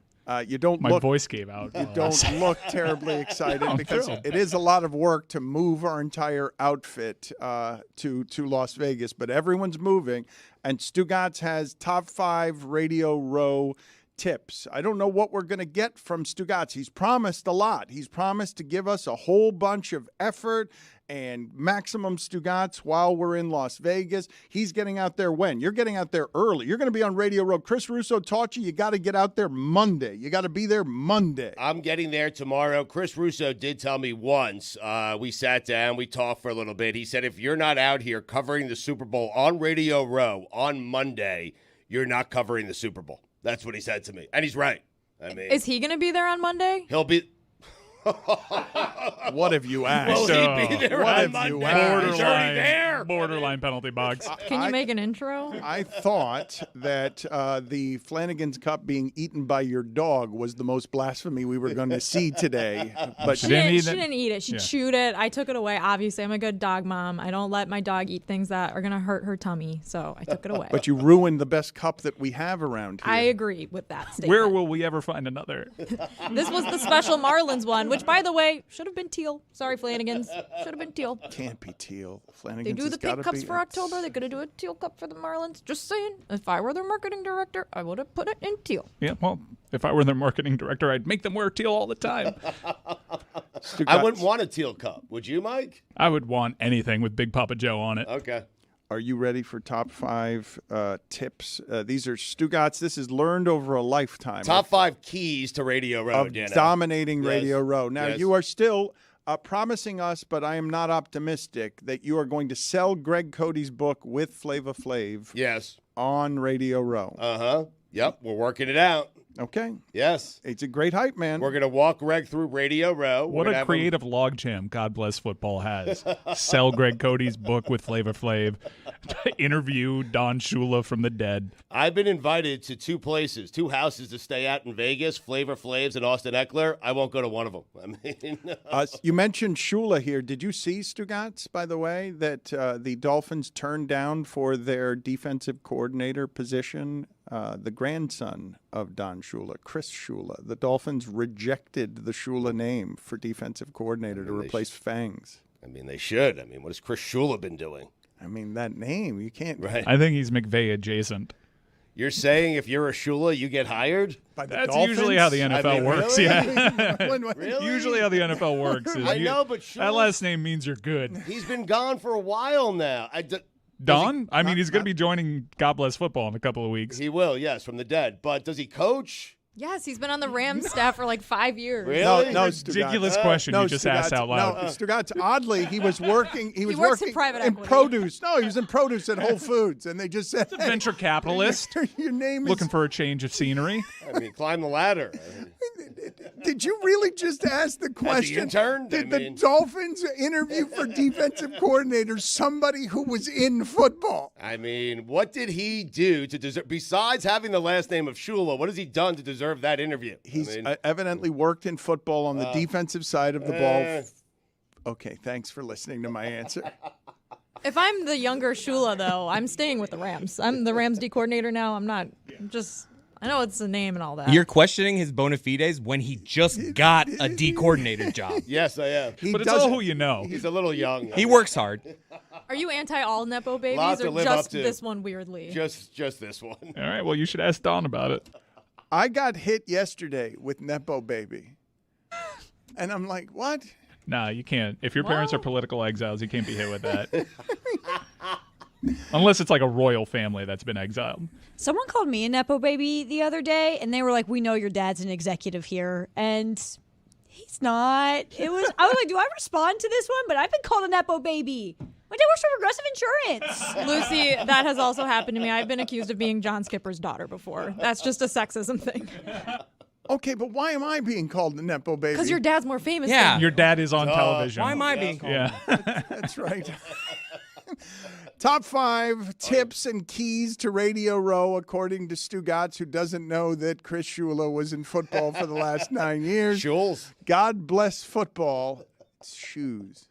B: You don't
D: My
B: look.
D: voice gave out.
B: You don't look terribly excited because
D: thrilled.
B: it is a lot of work to move our entire outfit to Las Vegas. But everyone's moving, and Stugotz has top 5 Radio Row tips. I don't know what we're going to get from Stugotz. He's promised a lot. He's promised to give us a whole bunch of effort and maximum Stugotz while we're in Las Vegas. He's getting out there when? You're getting out there early. You're going to be on Radio Row. Chris Russo taught you got to get out there Monday. You got to be there Monday.
C: I'm getting there tomorrow. Chris Russo did tell me once. We sat down. We talked for a little bit. He said, if you're not out here covering the Super Bowl on Radio Row on Monday, you're not covering the Super Bowl. That's what he said to me. And he's right. I mean,
E: Is he going to be there on Monday?
C: he'll be.
B: What have you asked?
C: Will he be there
B: What
C: on
B: have
C: Monday?
B: you asked?
C: He's already there.
D: Borderline penalty box.
E: Can you make an intro?
B: I thought that the Flanagan's Cup being eaten by your dog was the most blasphemy we were going to see today. But
E: She
D: didn't
E: didn't,
D: eat
E: she
D: it?
E: didn't eat it. She
D: Yeah.
E: chewed it. I took it away. Obviously, I'm a good dog mom. I don't let my dog eat things that are going to hurt her tummy, so I took it away.
B: But you ruined the best cup that we have around here.
E: I agree with that statement.
D: Where will we ever find another?
E: This was the special Marlins one, which, by the way, should have been teal. Sorry, Flanagan's. Should have been teal.
B: Can't be teal. Flanagan's
E: They do
B: has
E: the
B: gotta
E: pink cups
B: be-
E: for October. They're going to do a teal cup for the Marlins. Just saying. If I were their marketing director, I would have put it in teal.
D: Yeah, well, if I were their marketing director, I'd make them wear teal all the time.
C: I wouldn't want a teal cup. Would you, Mike?
D: I would want anything with Big Papa Joe on it.
C: Okay.
B: Are you ready for top 5 tips? These are Stugotz. This is learned over a lifetime.
C: Top 5 keys to Radio Row,
B: of
C: Dan.
B: dominating
C: Yes.
B: Radio Row. Now,
C: Yes.
B: you are still promising us, but I am not optimistic, that you are going to sell Greg Cody's book with Flava Flav
C: Yes.
B: on Radio Row.
C: Uh-huh. Yep, we're working it out.
B: Okay?
C: Yes.
B: It's a great hype, man.
C: We're going to walk Greg through Radio Row.
D: What a creative logjam God Bless Football has. Sell Greg Cody's book with Flava Flav. Interview Don Shula from the dead.
C: I've been invited to 2 places, 2 houses to stay at in Vegas, Flavor Flav's and Austin Eckler. I won't go to one of them. I mean,
B: You mentioned Shula here. Did you see, Stugotz, by the way, that the Dolphins turned down for their defensive coordinator position the grandson of Don Shula, Chris Shula? The Dolphins rejected the Shula name for defensive coordinator to replace Fangs.
C: I mean, they should. I mean, what has Chris Shula been doing?
B: I mean, that name, you can't.
C: Right.
D: I think he's McVay adjacent.
C: You're saying if you're a Shula, you get hired?
B: By the
D: That's
B: Dolphins?
D: usually how the NFL
C: I mean,
D: works.
C: really?
D: Yeah.
C: Really?
D: Usually how the NFL works. Is
C: I know, but
D: that
C: Shula-
D: last name means you're good.
C: He's been gone for a while now.
D: Don? I mean, he's going to be joining God Bless Football in a couple of weeks.
C: He will, yes, from the dead. But does he coach?
E: Yes, he's been on the Rams staff for like 5 years.
C: Really?
B: No,
D: Ridiculous
B: Stugotz.
D: question
B: No,
D: you just asked
B: Stugotz.
D: out loud.
B: No, Stugotz, oddly, he was working. He was
E: works in
B: working
E: private
B: in
E: equity.
B: produce. No, he was in produce at Whole Foods, and they just said, hey,
D: Venture capitalist
B: your name
D: looking
B: is.
D: for a change of scenery.
C: I mean, climb the ladder.
B: Did you really just ask the question?
C: intern?
B: Did
C: I
B: the
C: mean-
B: Dolphins interview for defensive coordinator somebody who was in football?
C: I mean, what did he do to deserve, besides having the last name of Shula, what has he done to deserve that interview?
B: He's
C: I mean,
B: evidently worked in football on the defensive side of the ball. Okay, thanks for listening to my answer.
E: If I'm the younger Shula, though, I'm staying with the Rams. I'm the Rams D coordinator now. I'm not just. I know it's a name and all that.
G: You're questioning his bona fides when he just got a D coordinator job.
C: yes, I am.
B: He
D: But it's
B: does
D: all
B: it.
D: who you know.
C: He's a little young.
G: He works hard.
E: Are you anti all Nepo-babies
C: Lot to
E: or
C: live up
E: just
C: to.
E: this one weirdly?
C: Just this one.
D: All right, well, you should ask Don about it.
B: I got hit yesterday with Nepo-baby. And I'm like, what?
D: Nah, you can't. If your parents are political exiles, you can't be hit with that. Unless it's like a royal family that's been exiled.
H: Someone called me a Nepo baby the other day, and they were like, "We know your dad's an executive here," and he's not. I was like, "Do I respond to this one?" But I've been called a Nepo baby. My dad works for Progressive Insurance.
E: Lucy, that has also happened to me. I've been accused of being John Skipper's daughter before. That's just a sexism thing.
B: Okay, but why am I being called the Nepo baby?
E: Because your dad's more famous.
G: Yeah.
E: Than
D: Your dad is on television.
G: Why am I being called?
D: Yeah.
B: That's right. Top 5 tips and keys to Radio Row, according to Stugotz, who doesn't know that Chris Shula was in football for the last 9 years.
C: Jules.
B: God bless football. It's shoes.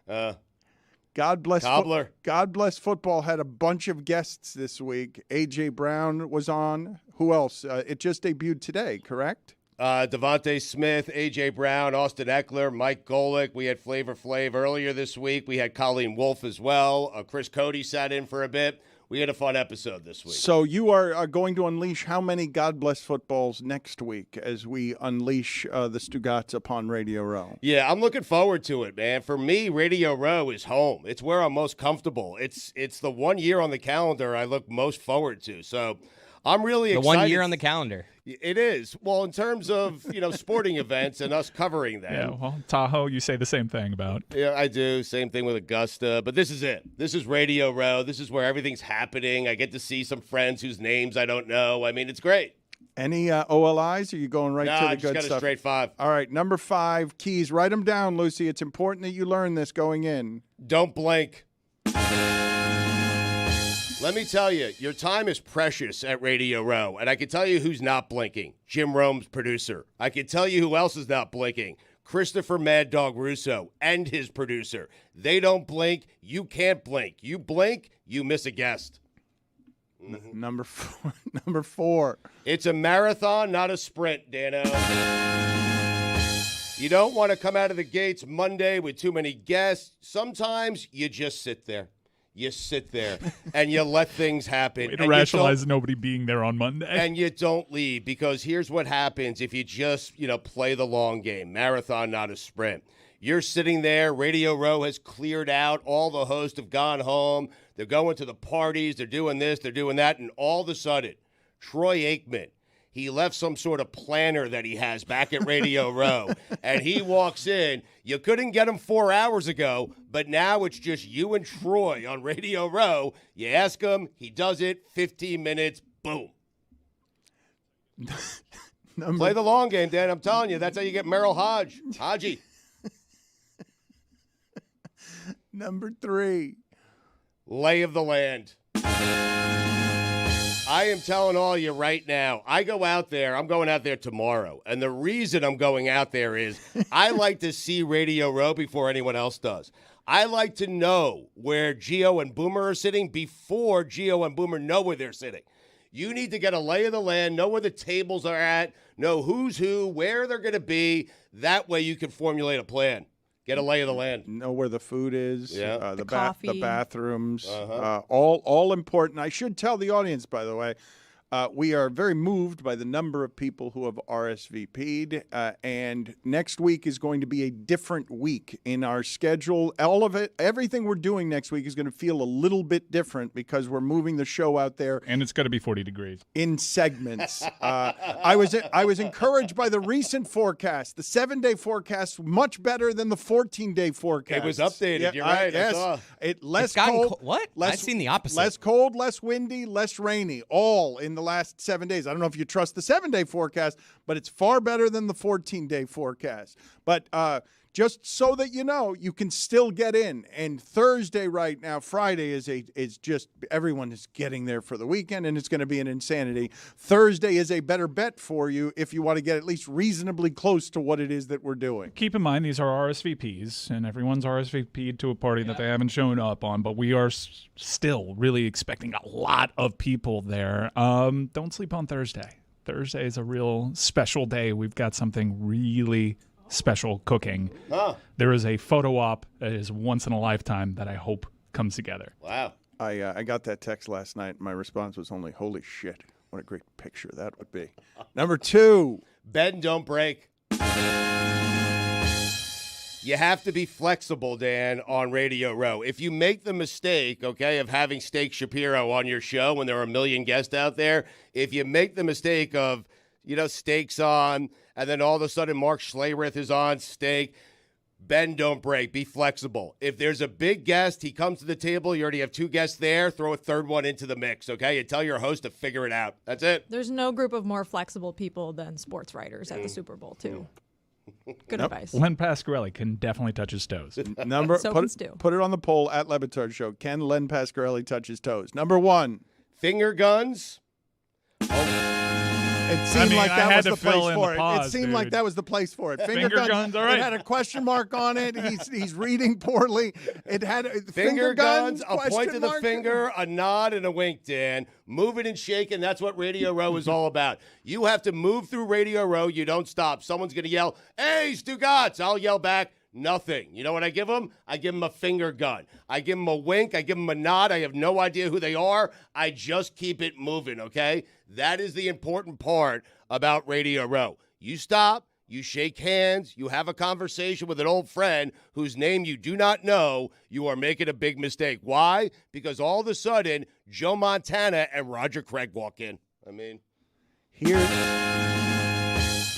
B: God bless
C: Cobbler.
B: God bless football had a bunch of guests this week. A.J. Brown was on. Who else? It just debuted today, correct?
C: Devontae Smith, A.J. Brown, Austin Eckler, Mike Golick. We had Flavor Flav earlier this week. We had Colleen Wolfe as well. Chris Cody sat in for a bit. We had a fun episode this week.
B: So you are going to unleash how many God bless footballs next week as we unleash the Stugotz upon Radio Row?
C: Yeah, I'm looking forward to it, man. For me, Radio Row is home. It's where I'm most comfortable. It's the 1 year on the calendar I look most forward to. So I'm really excited.
G: The 1 year on the calendar.
C: It is. Well, in terms of, sporting events and us covering them.
D: Yeah, well, Tahoe, you say the same thing about.
C: Yeah, I do. Same thing with Augusta. But this is it. This is Radio Row. This is where everything's happening. I get to see some friends whose names I don't know. I mean, it's great.
B: Any OLIs? Or are you going right to the
C: I
B: good
C: just got
B: stuff?
C: a straight 5.
B: All right, number 5, keys. Write them down, Lucy. It's important that you learn this going in.
C: Don't blink. Let me tell you, your time is precious at Radio Row, and I can tell you who's not blinking. Jim Rome's producer. I can tell you who else is not blinking. Christopher Mad Dog Russo and his producer. They don't blink. You can't blink. You blink, you miss a guest.
B: Number 4. Number 4.
C: It's a marathon, not a sprint, Dano. You don't want to come out of the gates Monday with too many guests. Sometimes you just sit there. You sit there and you let things happen.
D: Way to rationalize nobody being there on Monday.
C: And you don't leave, because here's what happens if you just, play the long game. Marathon, not a sprint. You're sitting there. Radio Row has cleared out. All the hosts have gone home. They're going to the parties. They're doing this. They're doing that. And all of a sudden, Troy Aikman, he left some sort of planner that he has back at Radio Row, and he walks in. You couldn't get him 4 hours ago, but now it's just you and Troy on Radio Row. You ask him, he does it, 15 minutes, boom. Play the long game, Dan. I'm telling you, that's how you get Merrill Haji.
B: Number 3.
C: Lay of the land. I am telling all you right now, I go out there, I'm going out there tomorrow. And the reason I'm going out there is I like to see Radio Row before anyone else does. I like to know where Gio and Boomer are sitting before Gio and Boomer know where they're sitting. You need to get a lay of the land, know where the tables are at, know who's who, where they're going to be. That way you can formulate a plan. Get a lay of the land.
B: Know where the food is.
C: Yeah.
B: The
E: coffee.
B: bathrooms.
C: Uh-huh.
B: All important. I should tell the audience, by the way, we are very moved by the number of people who have RSVP'd, and next week is going to be a different week in our schedule. All of it, everything we're doing next week is going to feel a little bit different because we're moving the show out there.
D: And it's going to be 40 degrees.
B: In segments. I was encouraged by the recent forecast. The 7-day forecast, much better than the 14-day forecast.
C: It was updated. You're right.
B: Yes.
C: I saw.
B: Less
G: It's gotten
B: cold.
G: what?
B: Less,
G: I've seen the opposite.
B: Less cold, less windy, less rainy, all in the last 7 days. I don't know if you trust the 7-day forecast, but it's far better than the 14-day forecast. But just so that you know, you can still get in. And Thursday right now, Friday is just everyone is getting there for the weekend, and it's going to be an insanity. Thursday is a better bet for you if you want to get at least reasonably close to what it is that we're doing.
D: Keep in mind, these are RSVPs, and everyone's RSVP'd to a party that they haven't shown up on, but we are still really expecting a lot of people there. Don't sleep on Thursday. Thursday is a real special day. We've got something really special cooking.
C: Huh.
D: There is a photo op that is once in a lifetime that I hope comes together.
C: Wow.
B: I got that text last night, and my response was only, holy shit, what a great picture that would be. Number 2.
C: Bend, don't break. You have to be flexible, Dan, on Radio Row. If you make the mistake, okay, of having Steak Shapiro on your show when there are a million guests out there, if you make the mistake of, Steak's on, and then all of a sudden Mark Schlereth is on Steak, bend, don't break. Be flexible. If there's a big guest, he comes to the table, you already have 2 guests there, throw a third one into the mix, okay? And tell your host to figure it out. That's it.
E: There's no group of more flexible people than sports writers at the Super Bowl, too. Good advice.
D: Len Pasquarelli can definitely touch his toes.
B: Put it on the poll at Le Batard Show. Can Len Pasquarelli touch his toes? Number 1.
C: Finger guns.
B: It seemed like that was the place for it.
D: Pause,
B: it seemed
D: dude.
B: like that was the place for it.
D: Finger guns, all right.
B: It had a question mark on it. He's reading poorly. It had
C: Finger guns, a
B: question
C: point to the
B: mark.
C: finger, a nod, and a wink, Dan. Moving and shaking, that's what Radio Row is all about. You have to move through Radio Row. You don't stop. Someone's going to yell, "Hey, Stugotz!" I'll yell back, nothing. You know what I give them? I give them a finger gun. I give them a wink. I give them a nod. I have no idea who they are. I just keep it moving, okay? That is the important part about Radio Row. You stop, you shake hands, you have a conversation with an old friend whose name you do not know, you are making a big mistake. Why? Because all of a sudden, Joe Montana and Roger Craig walk in. I mean,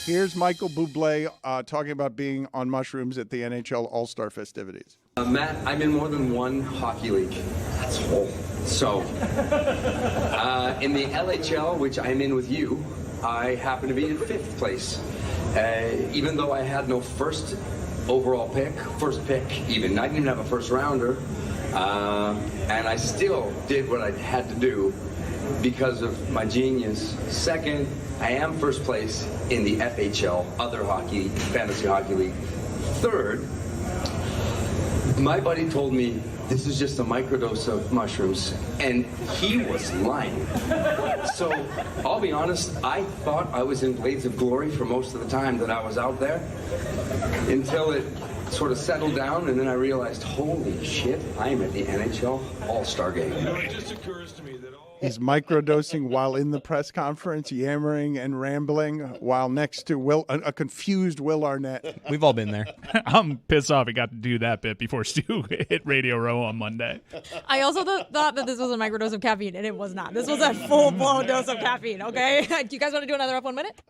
B: Here's Michael Bublé talking about being on mushrooms at the NHL All-Star festivities.
K: Matt, I'm in more than one hockey league. That's all. So, in the LHL, which I'm in with you, I happen to be in 5th place. Even though I had no first pick even. I didn't even have a first rounder. And I still did what I had to do because of my genius. Second, I am first place in the FHL, other hockey, fantasy hockey league. Third, my buddy told me this is just a microdose of mushrooms, and he was lying. So I'll be honest, I thought I was in Blades of Glory for most of the time that I was out there until it sort of settled down, and then I realized, holy shit, I'm at the NHL All-Star game.
J: It just occurs to me that
B: He's microdosing while in the press conference, yammering and rambling while next to a confused Will Arnett.
G: We've all been there.
D: I'm pissed off he got to do that bit before Stu hit Radio Row on Monday.
E: I also thought that this was a microdose of caffeine, and it was not. This was a full-blown dose of caffeine, okay? Do you guys want to do another Up 1 minute?